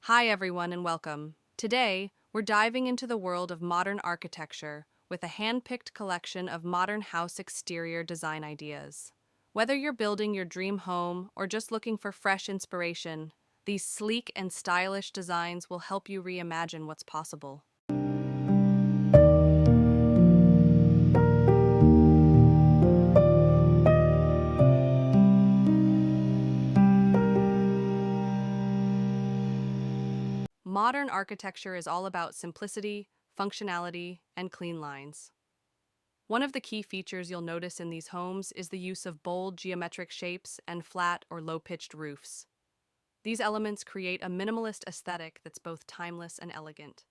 Hi, everyone, and welcome. Today, we're diving into the world of modern architecture with a hand-picked collection of modern house exterior design ideas. Whether you're building your dream home or just looking for fresh inspiration, these sleek and stylish designs will help you reimagine what's possible. Modern architecture is all about simplicity, functionality, and clean lines. One of the key features you'll notice in these homes is the use of bold geometric shapes and flat or low-pitched roofs. These elements create a minimalist aesthetic that's both timeless and elegant.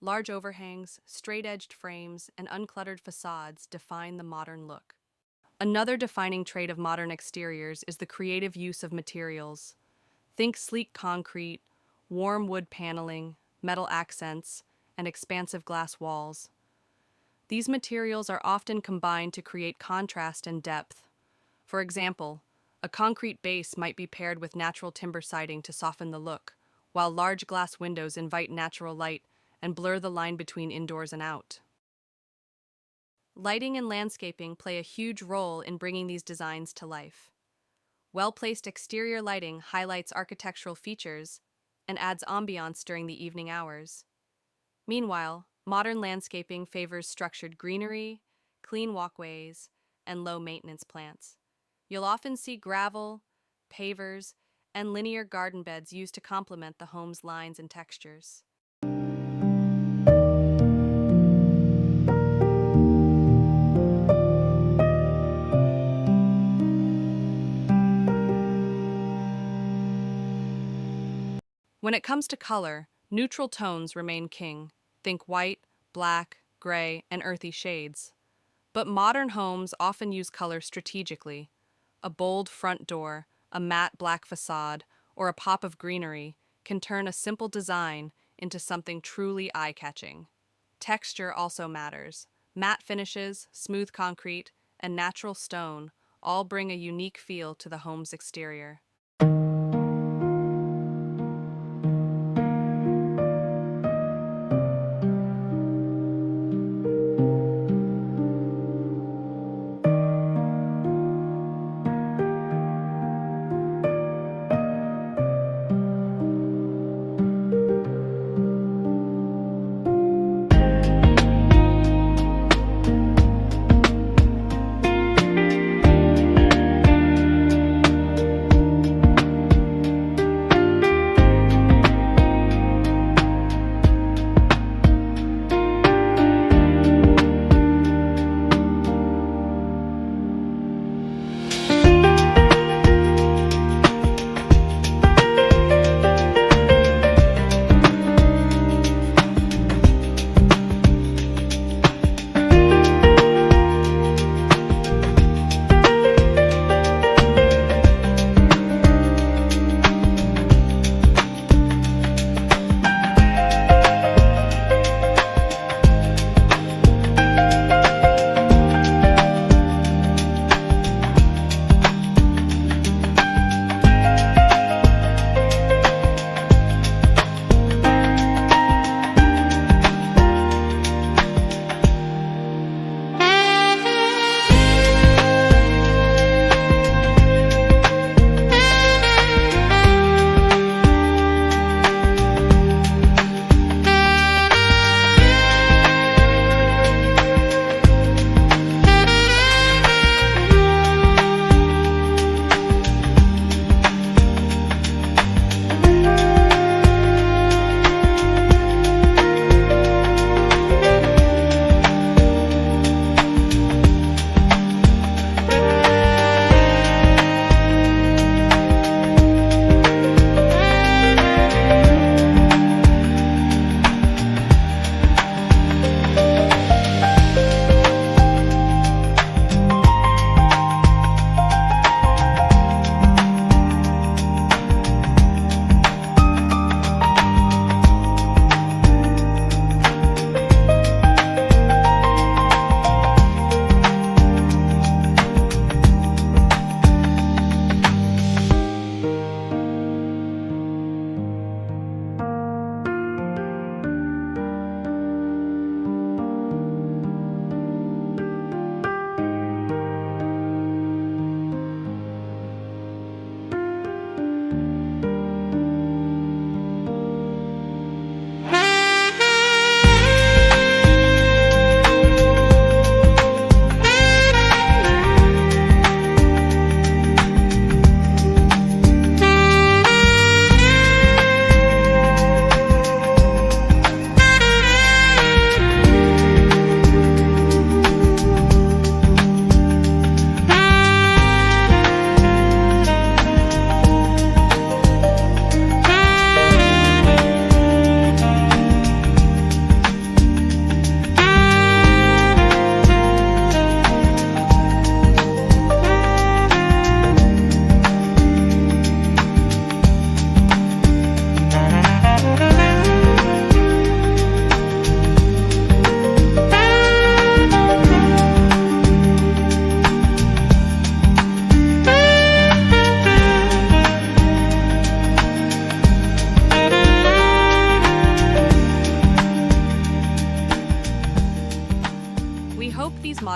Large overhangs, straight-edged frames, and uncluttered facades define the modern look. Another defining trait of modern exteriors is the creative use of materials. Think sleek concrete, warm wood paneling, metal accents, and expansive glass walls. These materials are often combined to create contrast and depth. For example, a concrete base might be paired with natural timber siding to soften the look, while large glass windows invite natural light and blur the line between indoors and out. Lighting and landscaping play a huge role in bringing these designs to life. Well-placed exterior lighting highlights architectural features and adds ambiance during the evening hours. Meanwhile, modern landscaping favors structured greenery, clean walkways, and low-maintenance plants. You'll often see gravel, pavers, and linear garden beds used to complement the home's lines and textures. When it comes to color, neutral tones remain king. Think white, black, gray, and earthy shades. But modern homes often use color strategically. A bold front door, a matte black facade, or a pop of greenery can turn a simple design into something truly eye-catching. Texture also matters. Matte finishes, smooth concrete, and natural stone all bring a unique feel to the home's exterior.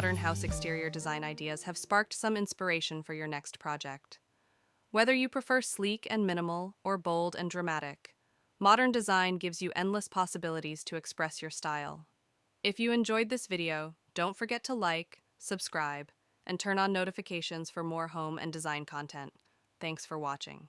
modern house exterior design ideas have sparked some inspiration for your next project. Whether you prefer sleek and minimal or bold and dramatic, modern design gives you endless possibilities to express your style. If you enjoyed this video, don't forget to like, subscribe, and turn on notifications for more home and design content. Thanks for watching.